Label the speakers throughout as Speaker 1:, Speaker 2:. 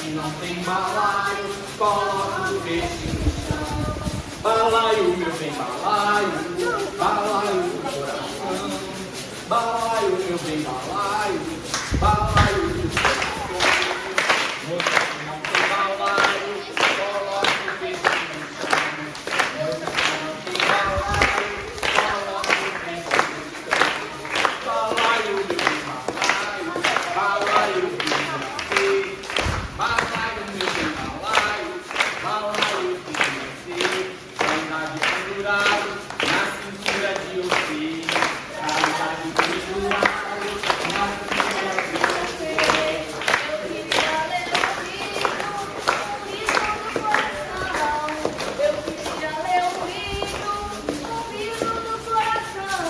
Speaker 1: que não tem balaio, coloca o peixe no chão. Balaio, meu bem, balaio, balaio do coração. Balaio, meu bem, balaio, balaio do coração. Moça que não tem balaio, coloca o peixe no chão. Moça que não tem balaio, coloca o peixe no chão. Balaio, meu bem, balaio, balaio do coração. Balaio, meu bem, balaio, balaio do coração. Saudade pendurado na cintura de você. Saudade pendurado na cintura de você.
Speaker 2: Eu queria ler o livro do coração. Eu queria ler o livro do coração.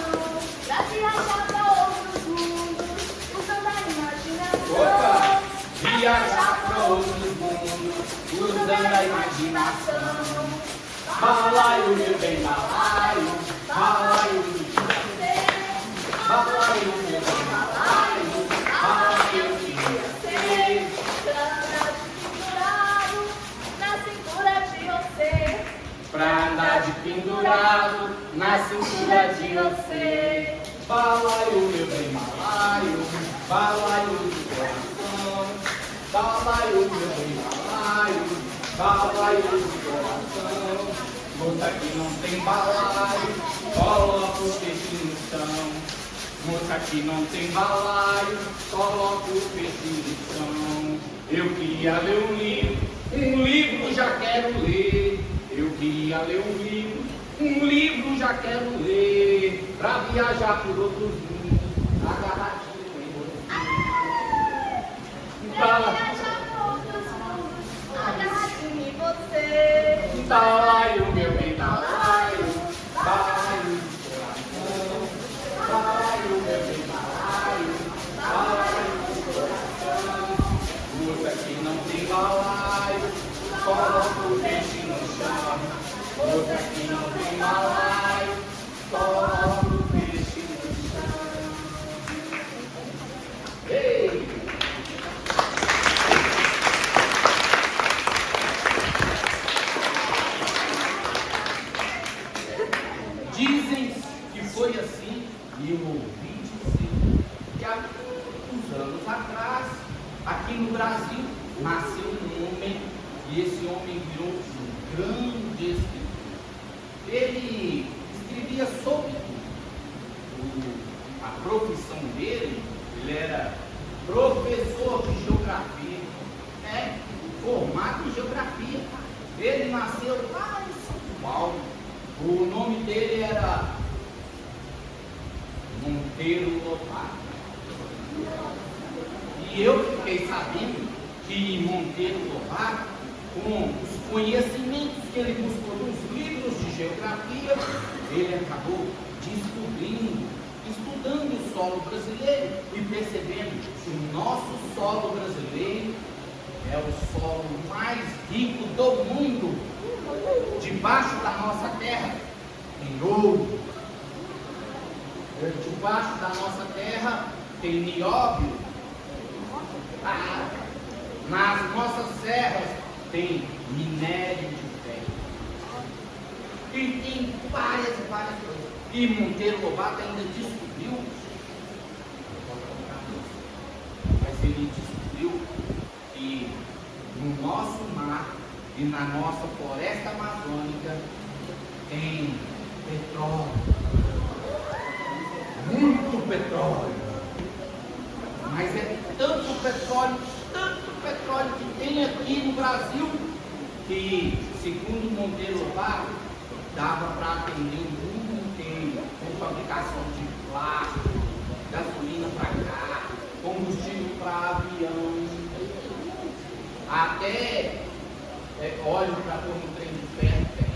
Speaker 2: Pra viajar pra outros mundos, usando a imaginação.
Speaker 1: Opa! Viajar para outros mundos, usando a imaginação. Balaio, meu bem, balaio, balaio do coração. Balaio, meu bem, balaio, balaio eu queria ser.
Speaker 2: Pra andar de pendurado na cintura de você.
Speaker 1: Pra andar de pendurado na cintura de você. Balaio, meu bem, balaio, balaio do coração. Balaio, meu bem, balaio, balaio do coração. Moça que não tem balaio, coloca o peixe no chão. Moça que não tem balaio, coloca o peixe no chão. Eu queria ler um livro já quero ler. Eu queria ler um livro já quero ler. Pra viajar por outros mundos, agarradinho em você.
Speaker 2: Agarradinho em você.
Speaker 1: Balaio, meu bem, balaio, balaio do coração. Balaio, meu bem, balaio, balaio do coração. Moça que não tem balaio, coloca o peixe no chão. Moça que não tem balaio, coloca o peixe no chão. Ei! Dizem que foi assim, e eu ouvi dizer, que há uns anos atrás, aqui no Brasil, nasceu um homem, e esse homem virou um grande escritor. Ele escrevia sobre tudo. A profissão dele, ele era professor de geografia, formado em geografia. Ele nasceu lá em São Paulo. O nome dele era Monteiro Lobato. E eu fiquei sabendo que Monteiro Lobato, com os conhecimentos que ele buscou nos livros de geografia, ele acabou descobrindo, estudando o solo brasileiro e percebendo que o nosso solo brasileiro é o solo mais rico do mundo. Debaixo da nossa terra tem ouro. Debaixo da nossa terra tem nióbio. Nas nossas serras tem minério de ferro. E tem várias coisas. E Monteiro Lobato ainda descobriu, mas ele descobriu que no nosso mar e na nossa floresta amazônica tem petróleo, muito petróleo, mas é tanto petróleo que tem aqui no Brasil, que segundo Monteiro Lobato, dava para atender o mundo inteiro, com fabricação de plástico, gasolina para carro, combustível para avião, até óleo para pôr no trem de ferro tem.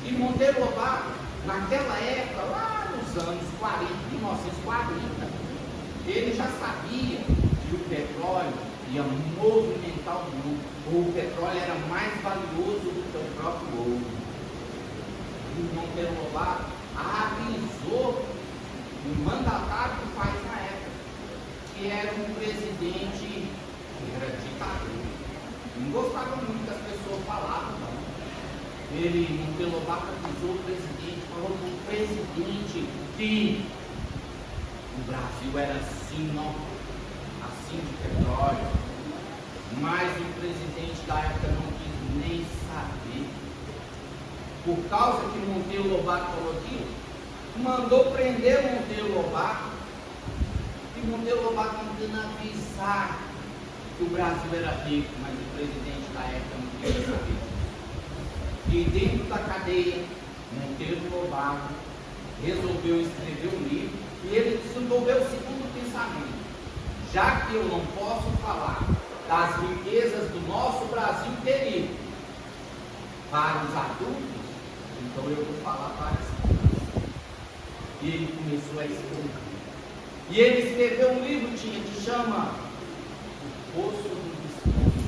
Speaker 1: E Monteiro Lobato, naquela época, lá nos anos 40, 1940, ele já sabia que o petróleo ia movimentar o mundo. O petróleo era mais valioso do que o próprio ouro. E Monteiro Lobato avisou o mandatário do país na época, que era um presidente que era ditador. Ele, Monteiro Lobato, avisou o presidente, falou para o presidente que o Brasil era assim, ó, assim de petróleo. Mas o presidente da época não quis nem saber. Por causa que Monteiro Lobato falou aqui, mandou prender Monteiro Lobato. E Monteiro Lobato tentando avisar que o Brasil era rico, mas o presidente da época não queria saber. E dentro da cadeia, Monteiro Lobato resolveu escrever um livro e ele desenvolveu o segundo pensamento. Já que eu não posso falar das riquezas do nosso Brasil querido para os adultos, então eu vou falar para as crianças. E ele começou a escrever. E ele escreveu um livro que chama O Poço do Visconde.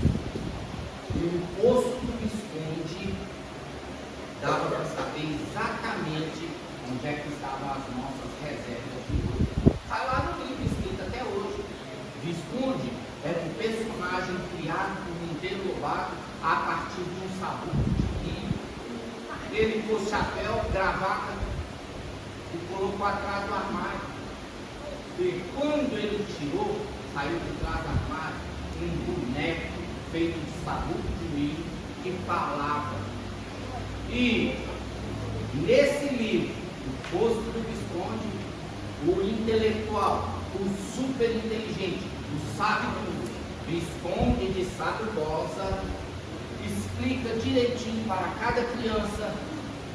Speaker 1: E o Poço do Visconde dava para saber exatamente onde é que estavam as nossas reservas de ouro. Está lá no livro escrito até hoje. Visconde era um personagem criado por Monteiro Lobato a partir de um sabugo de milho. Ele pôs chapéu, gravata e colocou atrás do armário. E quando ele tirou, saiu de trás do armário um boneco feito de sabugo de milho que falava. E nesse livro, O Poço do Visconde, o intelectual, o super inteligente, o sábio Visconde de Sabugosa explica direitinho para cada criança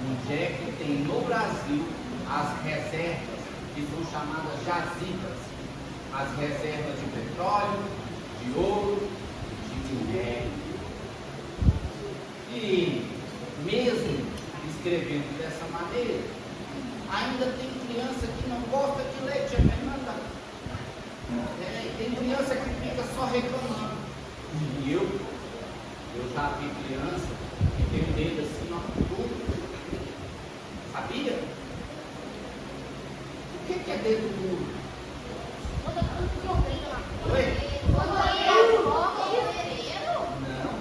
Speaker 1: onde é que tem no Brasil as reservas que são chamadas jazidas, as reservas de petróleo, de ouro, de minério. E mesmo escrevendo dessa maneira, ainda tem criança que não gosta de leite, é Fernanda. Tem criança que fica só reclamando. E eu já vi criança que tem o dedo assim, ó, tudo. Sabia? O que é dedo duro? Oi? Não.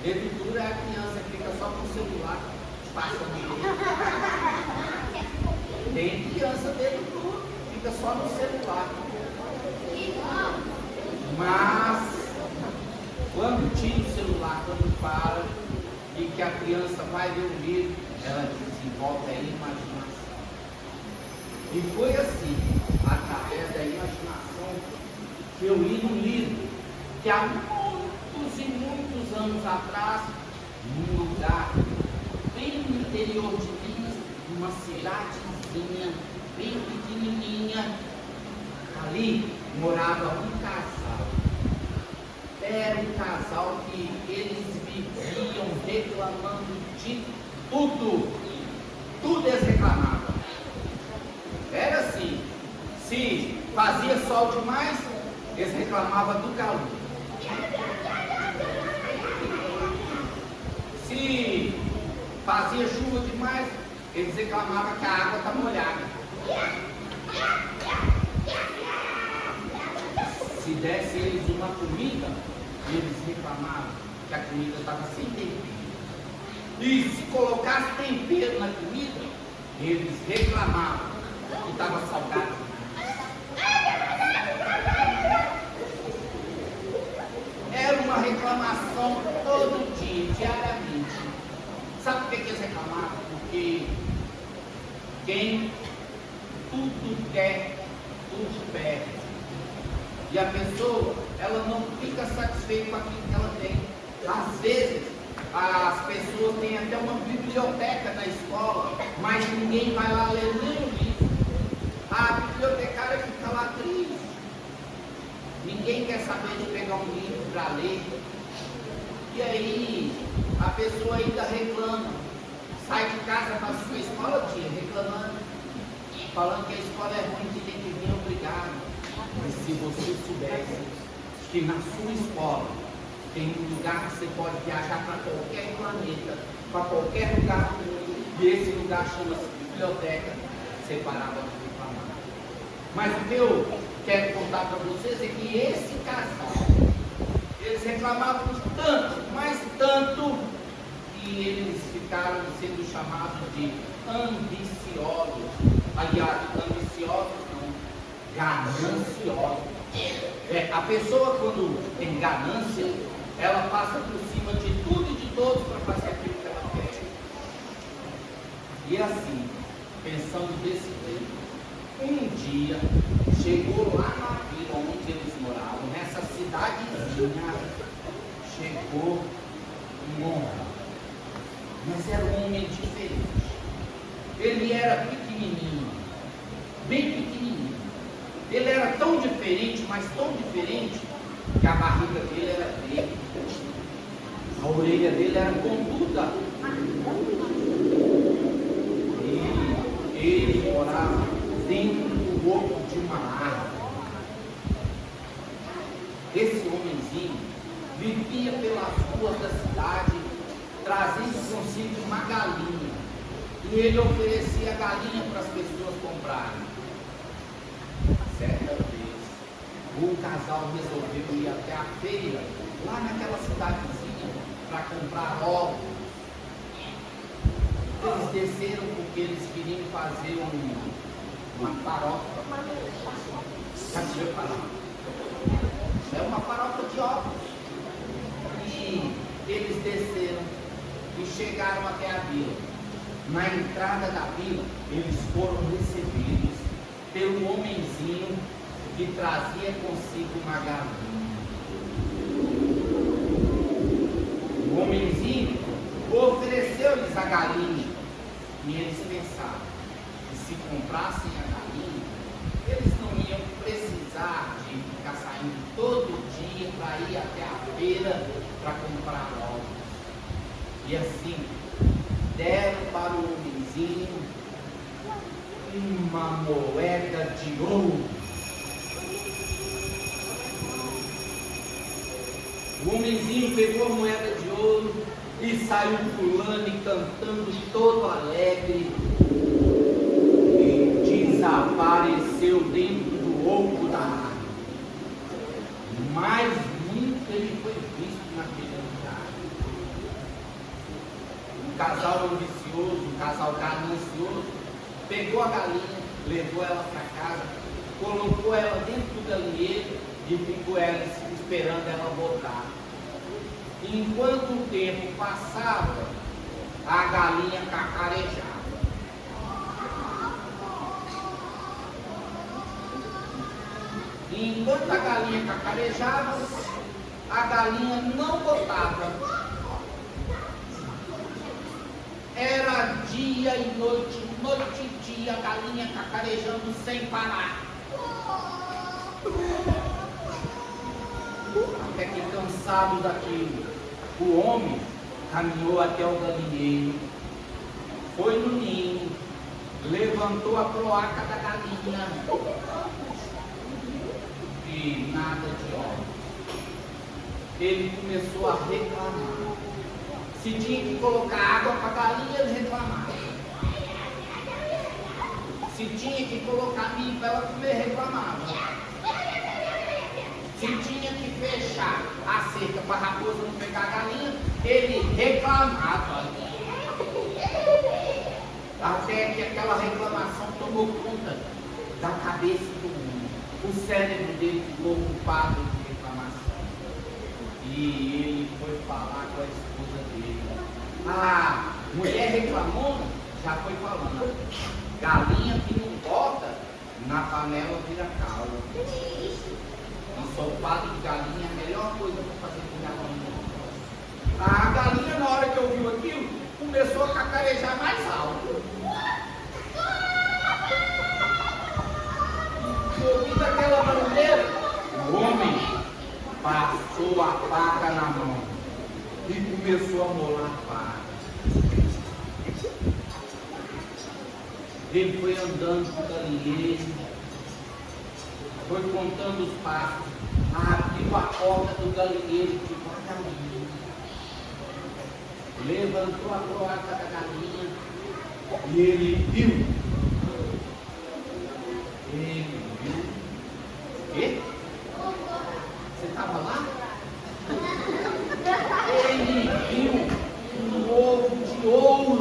Speaker 1: Dedo duro é a criança que fica só com o celular. Passa no dedo. Tem criança dedo duro, fica só no celular. Mas quando tira o celular, quando para e que a criança vai ver o livro, ela desenvolve a imaginação. E foi assim, através da imaginação, que eu li num livro que há muitos e muitos anos atrás, num lugar bem no interior de Minas, numa cidadezinha bem pequenininha, ali morava um casal. Era um casal que eles viviam reclamando de tudo. Tudo eles reclamavam. Era assim, se fazia sol demais, eles reclamavam do calor. Se fazia chuva demais, eles reclamavam que a água está molhada. Se desse eles uma comida, eles reclamavam que a comida estava sem tempero. E se colocasse tempero na comida, eles reclamavam que estava salgado. Era uma reclamação todo dia, diariamente. Sabe por que eles reclamavam? Porque quem tudo quer, tudo perde. E a pessoa, ela não fica satisfeita com aquilo que ela tem. Às vezes, as pessoas têm até uma biblioteca na escola, mas ninguém vai lá ler nem o livro. A bibliotecária fica lá triste. Ninguém quer saber de pegar um livro para ler. E aí, a pessoa ainda reclama. Sai de casa para a sua escola, tia, reclamando. Falando que a escola é ruim, que tem que vir obrigado. Mas se você soubesse que na sua escola tem um lugar que você pode viajar para qualquer planeta, para qualquer lugar do mundo, e esse lugar chama-se biblioteca, você parava de reclamar. Mas o que eu quero contar para vocês é que esse casal, eles reclamavam tanto, mas tanto, que eles ficaram ficaram sendo chamados de ambiciosos. Aliás, ambiciosos não, gananciosos. A pessoa, quando tem ganância, ela passa por cima de tudo e de todos para fazer aquilo que ela quer. E assim, pensando desse jeito, um dia chegou lá na vila onde eles moravam, nessa cidadezinha, chegou um homem, mas era um homem diferente. Ele era pequenininho, bem pequenininho. Ele era tão diferente, mas tão diferente, que a barriga dele era dele, a orelha dele era pontuda. E ele morava dentro do oco de uma árvore. Esse homenzinho vivia pelas ruas da cidade, trazendo consigo uma galinha. E ele oferecia a galinha para as pessoas comprarem. Certa vez, o casal resolveu ir até a feira, lá naquela cidadezinha, para comprar ovos. Eles desceram porque eles queriam fazer uma farofa. Já tive falar. É uma farofa de ovos. E eles desceram e chegaram até a vila. Na entrada da vila, eles foram recebidos pelo homenzinho que trazia consigo uma galinha. O homenzinho ofereceu-lhes a galinha e eles pensaram que se comprassem a galinha, eles não iam precisar de ficar saindo todo dia para ir até a feira para comprar ovos. E assim, deram para o homenzinho uma moeda de ouro. O homenzinho pegou a moeda de ouro e saiu pulando e cantando todo alegre e desapareceu dentro do oco da árvore. Mas nunca ele foi visto naquele lugar. Um casal ambicioso, um casal ganancioso, pegou a galinha, levou ela para casa, colocou ela dentro do galinheiro e ficou ela esperando ela voltar. Enquanto o tempo passava, a galinha cacarejava. Enquanto a galinha cacarejava, a galinha não voltava. Era dia e noite, noite e dia, a galinha cacarejando sem parar. Até que, cansado daquilo, o homem caminhou até o galinheiro, foi no ninho, levantou a cloaca da galinha e nada de ovos. Ele começou a reclamar. Se tinha que colocar água para a galinha, ele reclamava. Se tinha que colocar milho para ela comer, reclamava. Se tinha que fechar a cerca para a raposa não pegar a galinha, ele reclamava. Até que aquela reclamação tomou conta da cabeça do mundo. O cérebro dele ficou ocupado de reclamação. E ele foi falar com a esposa dele. A mulher reclamona, já foi falando. Galinha que não bota, na panela vira caldo. Ensopado de galinha é a melhor coisa para fazer com galinha. A galinha, na hora que ouviu aquilo, começou a cacarejar mais alto. Ouvindo aquela bandeira, o homem passou a faca na mão e começou a molar a faca. Ele foi andando para o galinheiro, foi contando os passos, abriu a porta do galinheiro devagarinho, levantou a cloaca da galinha e ele viu. Quê? Você estava lá? Ele viu um ovo de ouro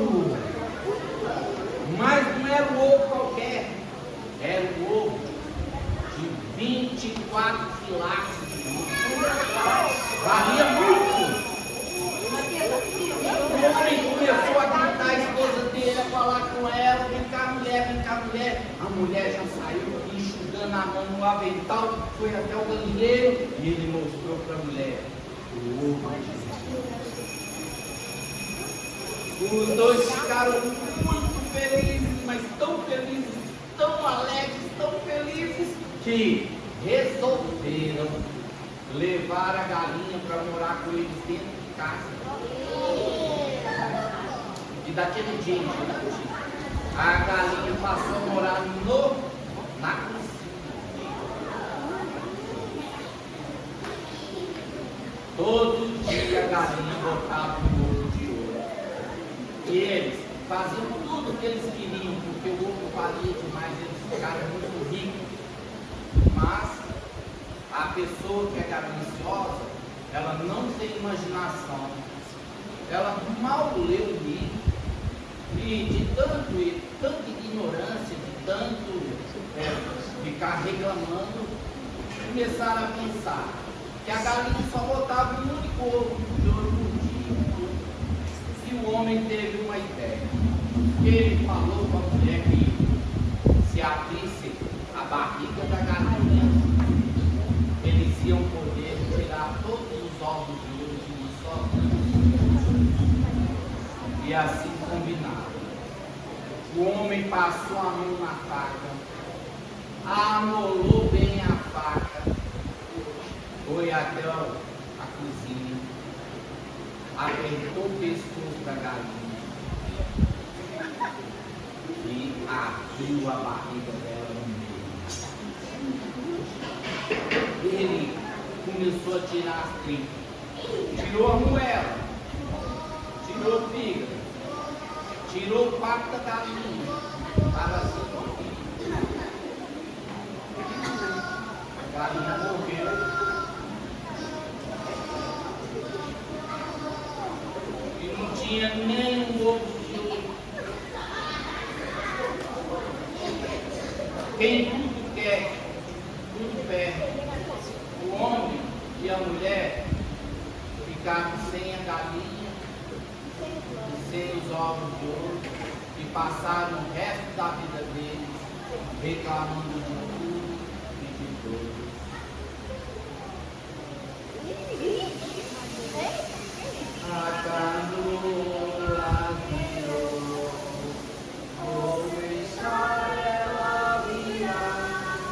Speaker 1: mulher já saiu enxugando a mão no avental, foi até o galinheiro e ele mostrou para a mulher o ovo de Jesus. Os dois ficaram muito felizes, mas tão alegres, que resolveram levar a galinha para morar com eles dentro de casa. E daquele dia em diante, a galinha passou a morar na cozinha. Todo dia a galinha botava um ovo de ouro. E eles faziam tudo o que eles queriam, porque o ovo valia demais, eles ficaram muito ricos. Mas a pessoa que é gananciosa, ela não tem imaginação. Ela mal leu o livro. E de tanta ignorância, de tanto ficar reclamando, começaram a pensar que a galinha só botava um único ovo de ouro por dia. E o homem teve uma ideia. Ele falou para a mulher que se abrisse a barriga da galinha, eles iam poder tirar todos os ovos de ouro de uma só vez. E assim combinaram. O homem passou a mão na faca, amolou bem a faca, foi até a cozinha, apertou o pescoço da galinha e abriu a barriga dela no meio. Ele começou a tirar as tripas, tirou a moela, tirou o fígado, tirou o pato da galinha, estava assim. A galinha morreu. E não tinha nem um ovo de ouro. Quem tudo quer, tudo perde. O homem e a mulher ficaram sem a galinha, sem os ovos de ouro, e passaram o resto da vida deles reclamando de tudo e de todos. A canoa virou, vou deixar ela virar,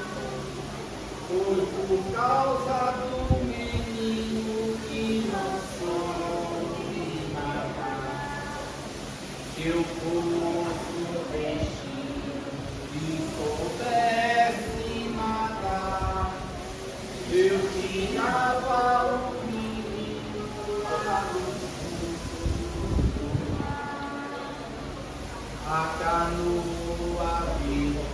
Speaker 1: foi por causa do menino que não soube nadar. Eu fosse um peixinho e soubesse nadar, eu tirava o menino lá do fundo. A canoa virou,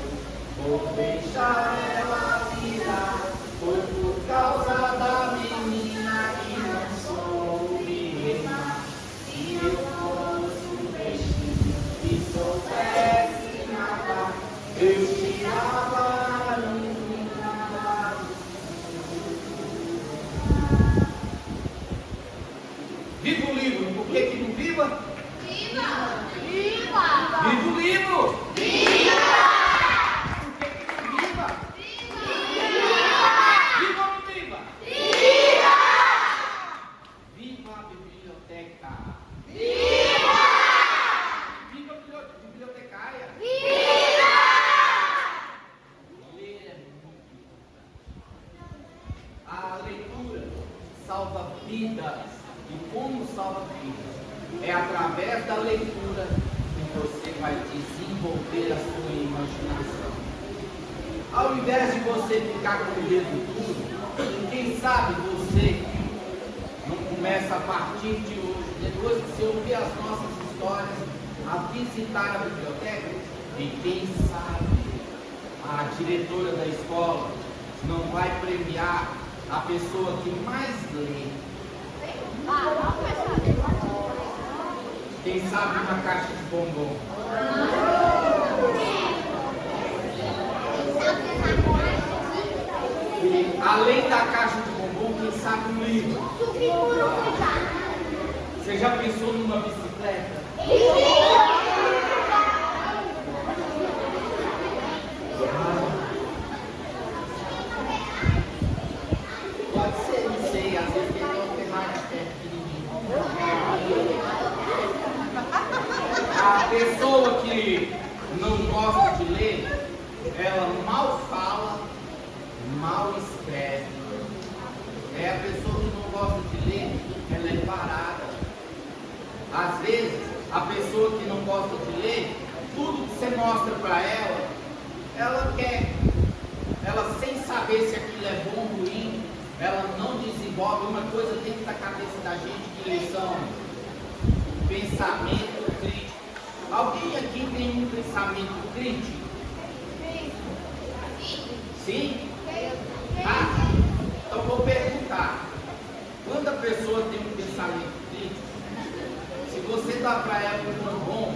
Speaker 1: vou deixar ela virar, foi por causa da menina que não soube remar. Se eu fosse um peixinho e soubesse nadar, eu tirava a menina lá do fundo. Viva o livro, por que que não viva?
Speaker 2: Viva!
Speaker 1: Viva o livro!
Speaker 2: Viva!
Speaker 1: Por que que não viva? Viva ou não viva? Viva a biblioteca! Viva a bibliotecária! Ler é muito importante. A leitura salva vidas. E como salva vidas? É através da leitura que você vai desenvolver a sua imaginação. Ao invés de você ficar com medo tudo, quem sabe você não começa a partir de hoje, depois que você ouvir as nossas histórias, a visitar a biblioteca, e quem sabe a diretora da escola não vai premiar a pessoa que mais lê. Quem sabe uma caixa de bombom. E além da caixa de bombom, quem sabe um livro. Você já pensou numa bicicleta? A pessoa que não gosta de ler, ela mal fala, mal escreve. A pessoa que não gosta de ler, ela é parada. Às vezes, a pessoa que não gosta de ler, tudo que você mostra para ela, ela quer. Ela, sem saber se aquilo é bom ou ruim, ela não desenvolve. Uma coisa dentro da cabeça da gente que eles são pensamento crítico. Alguém aqui tem um pensamento crítico? Sim? Ah, então vou perguntar. Quando a pessoa tem um pensamento crítico, se você dá para ela um bom,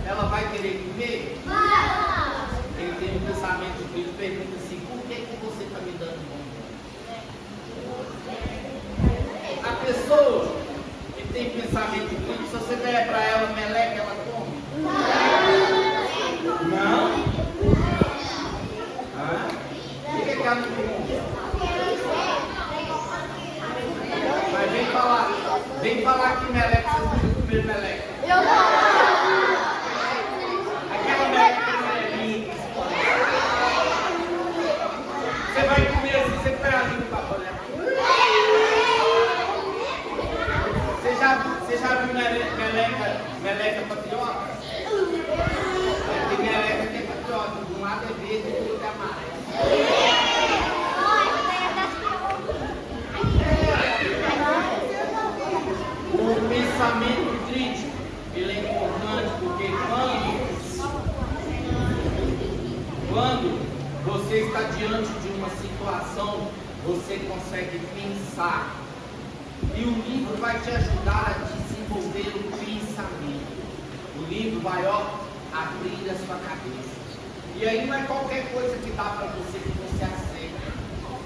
Speaker 1: ela vai querer comer? Quem tem um pensamento crítico pergunta assim: por que você está me dando bom? A pessoa que tem pensamento crítico, se você der para ela meleca, ela come? Não? Por que ela não come? Mas vem falar que meleca, você não precisa comer meleca.
Speaker 2: Eu não.
Speaker 1: Aquela meleca que é linda. Você vai comer assim, você põe a língua para olhar. Você já viu meleca patriota? Tem meleca que é patriota. De um lado é verde e do outro é amarelo. O pensamento crítico, ele é importante porque quando você está diante de uma situação, você consegue pensar. E o livro vai te ajudar a desenvolver o pensamento. O livro vai, abrir a sua cabeça. E aí não é qualquer coisa que dá para você que você aceita.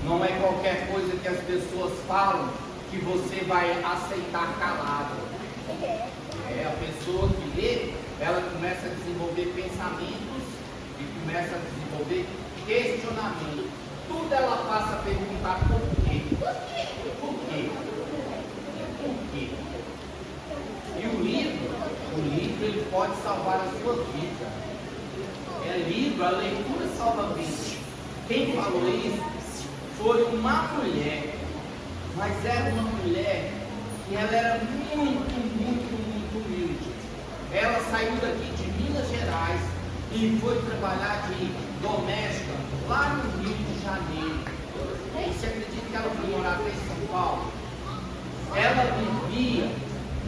Speaker 1: Não é qualquer coisa que as pessoas falam que você vai aceitar calado. A pessoa que lê, ela começa a desenvolver pensamentos e começa a desenvolver questionamentos. Tudo ela passa a perguntar por quê? Por quê? Por quê? E o livro ele pode salvar a sua vida. A leitura salva vidas. Quem falou isso foi uma mulher, mas era uma mulher que ela era muito humilde. Ela saiu daqui de Minas Gerais e foi trabalhar de doméstica lá no Rio de Janeiro. Você acredita que ela foi morar até em São Paulo? Ela vivia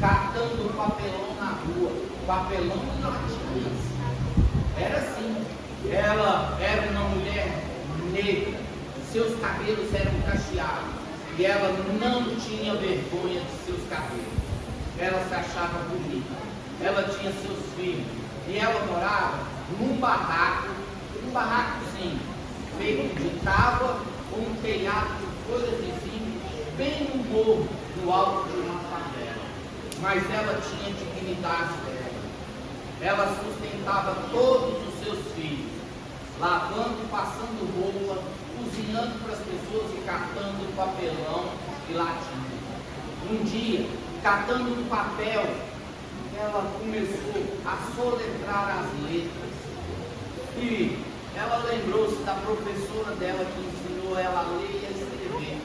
Speaker 1: catando papelão na rua, papelão e latinhas. Era assim. Ela era uma mulher negra, seus cabelos eram cacheados e ela não tinha vergonha de seus cabelos. Ela se achava bonita. Ela tinha seus filhos e ela morava num barracozinho feito de tábua com um telhado de folhas de zinco bem no morro, no alto de uma favela. Mas ela tinha dignidade dela. Ela sustentava todos os seus filhos, lavando, passando roupa, cozinhando para as pessoas e catando papelão e latinha. Um dia, catando um papel, ela começou a soletrar as letras. E ela lembrou-se da professora dela que ensinou ela a ler e a escrever.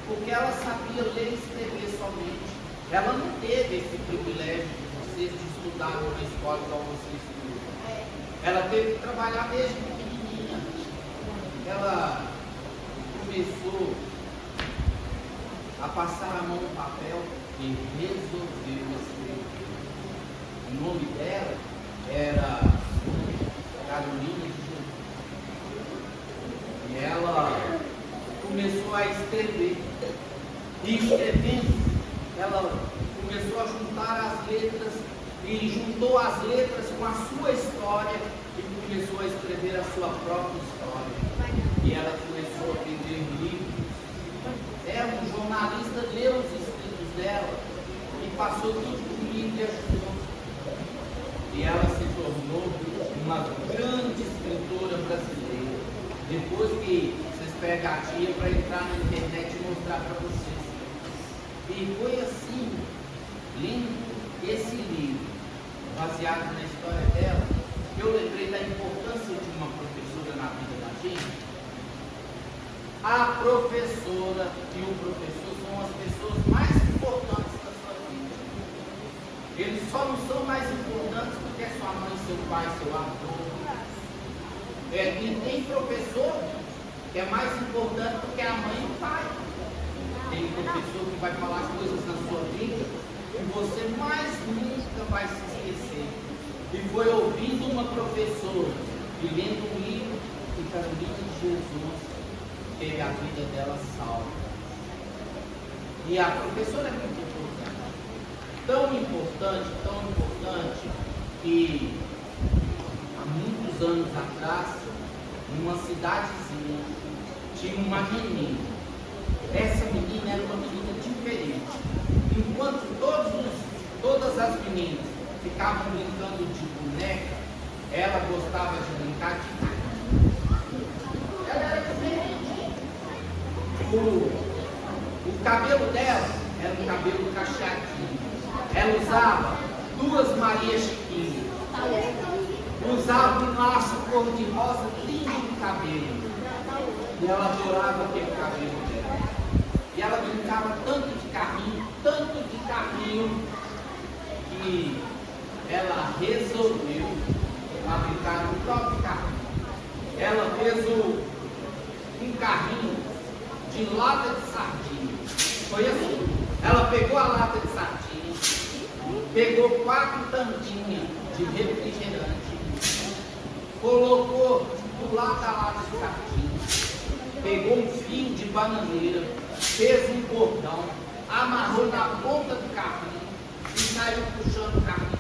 Speaker 1: Porque ela sabia ler e escrever somente. Ela não teve esse privilégio de vocês de estudar numa escola igual vocês estudam. Ela teve que trabalhar desde pequenininha. Ela começou a passar a mão no papel e resolveu escrever. O nome dela era Carolina de Jesus. E ela começou a escrever. E escrevendo, ela começou a juntar as letras e juntou as letras com a sua história e começou a escrever a sua própria história. E ela começou a vender livros. Um jornalista leu os escritos dela e passou tudo por mim e ajudou. E ela se tornou uma grande escritora brasileira. Depois que vocês pegam a tia para entrar na internet e mostrar para vocês. E foi assim, lindo, esse livro baseado na história dela, eu lembrei da importância de uma professora na vida da gente. A professora e o professor são as pessoas mais importantes da sua vida. Eles só não são mais importantes porque é sua mãe, seu pai, seu avô. E tem professor que é mais importante do que a mãe e o pai. Tem professor que vai falar as coisas na sua vida que você mais nunca vai se esquecer. E foi ouvindo uma professora e lendo um livro que caminho de Jesus teve a vida dela salva. E a professora é muito importante. Tão importante que há muitos anos atrás, numa cidadezinha, tinha uma menina. Essa menina era uma menina diferente. Enquanto todas as meninas ficavam brincando de boneca, ela gostava de brincar de carrinho. Ela era diferente. O cabelo dela era um cabelo cacheadinho. Ela usava 2 Maria Chiquinha. Usava um laço cor-de-rosa lindo no cabelo. E ela adorava aquele cabelo dela. E ela brincava tanto de carrinho, que ela resolveu fabricar o próprio carrinho. Ela fez um carrinho de lata de sardinha. Foi assim. Ela pegou a lata de sardinha, pegou 4 tampinhas de refrigerante, colocou do lado da lata de sardinha, pegou um fio de bananeira, fez um cordão, amarrou na ponta do carrinho e saiu puxando o carrinho.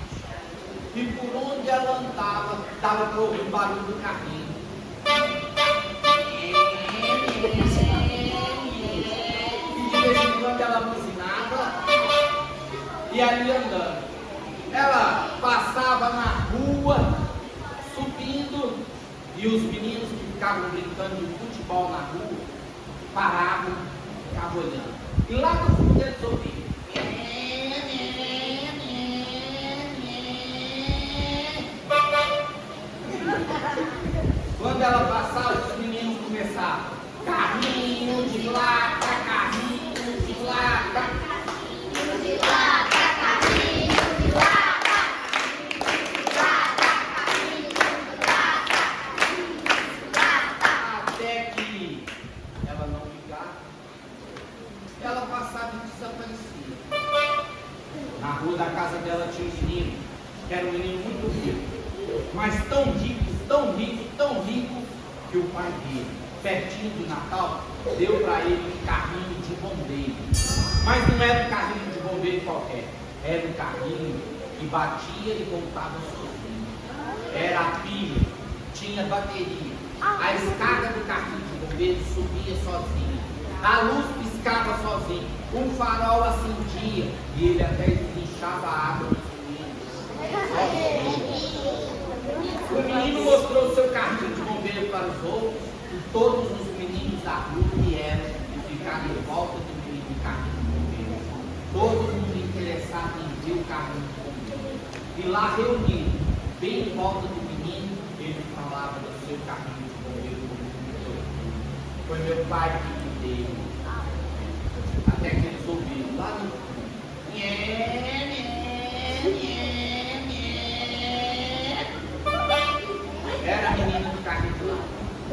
Speaker 1: E por onde ela andava, estava para ouvir o barulho do carrinho. E de vez em quando ela buzinava e ali andando. Ela passava na rua, subindo, e os meninos que ficavam brincando de futebol na rua paravam, ficavam olhando. E lá no fundo eles ouviam. Quando ela passava, os meninos começavam. Carrinho de lata, carrinho de lata.
Speaker 2: Carrinho de lata, carrinho de lata. Carrinho de lata.
Speaker 1: Até que ela não ligava, ela passava e desaparecia. Na rua da casa dela tinha um menino, que era um menino muito rico, mas tão rico, que o pai dele, pertinho do Natal, deu para ele um carrinho de bombeiro. Mas não era um carrinho de bombeiro qualquer, era um carrinho que batia e voltava sozinho. Era a pilha, tinha bateria. A escada do carrinho de bombeiro subia sozinha. A luz piscava sozinha. Um farol acendia e ele até esguichava a água nos meninos. O menino mostrou seu carrinho de bombeiro para os outros e todos os meninos da rua vieram e ficaram em volta do menino carrinho de bombeiro. Todo mundo interessado em ver o carrinho de bombeiro. E lá reunido, bem em volta do menino, ele falava do seu carrinho de bombeiro como todo. Foi meu pai que me deu. Até que eles ouviram lá no fundo. Era a menina do carrinho de lata.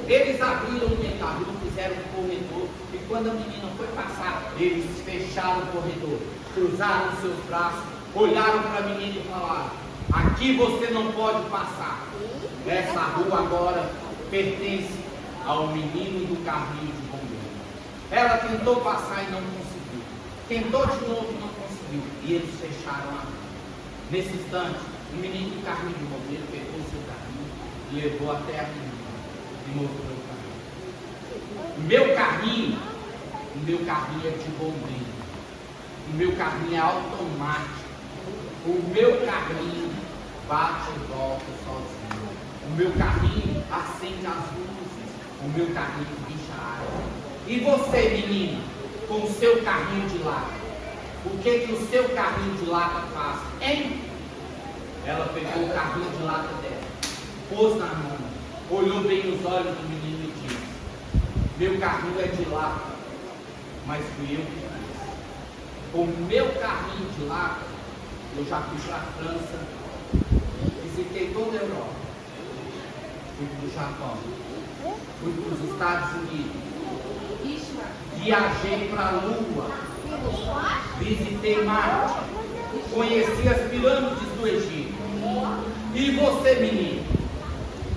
Speaker 1: Eles abriram o meio da rua, fizeram um corredor, e quando a menina foi passar, eles fecharam o corredor, cruzaram os seus braços, olharam para a menina e falaram: aqui você não pode passar. Essa rua agora pertence ao menino do carrinho de bombeiro. Ela tentou passar e não conseguiu. Tentou de novo e não conseguiu. E eles fecharam a rua. Nesse instante, o menino do carrinho de bombeiro pegou o seu carrinho, levou até a menina e mostrou o carrinho. O meu carrinho é de bombeiro. O meu carrinho é automático. O meu carrinho bate e volta sozinho. O meu carrinho acende as luzes. O meu carrinho bicha a água. E você, menina, com o seu carrinho de lata? O que o seu carrinho de lata faz, hein? Ela pegou o carrinho de lata dela, pôs na mão, olhou bem nos olhos do menino e disse: meu carrinho é de lata, mas fui eu que fiz. Com o meu carrinho de lata, eu já fui para a França, visitei toda a Europa, fui para o Japão, fui para os Estados Unidos, viajei para a Lua, visitei Marte, conheci as pirâmides do Egito. E você, menino,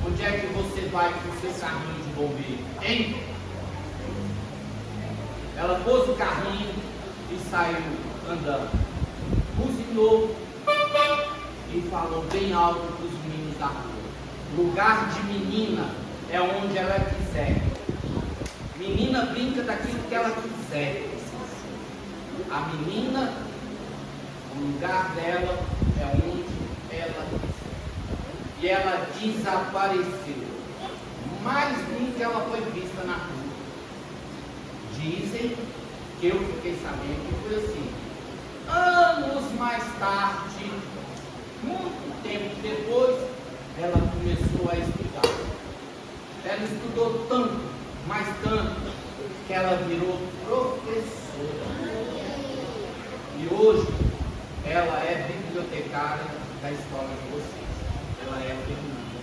Speaker 1: onde é que você vai com o seu carrinho de bombeiro, hein? Ela pôs o carrinho e saiu andando, buzinou e falou bem alto para os meninos da rua: lugar de menina é onde ela quiser. Menina brinca daquilo que ela quiser. A menina, o lugar dela é onde ela quiser. E ela desapareceu. Mais nunca ela foi vista na rua. Dizem que eu fiquei sabendo que foi assim. Anos mais tarde, muito tempo depois, ela começou a estudar. Ela estudou tanto, mas tanto, que ela virou professora. E hoje, ela é bibliotecária da escola de vocês. Ela é Fernanda.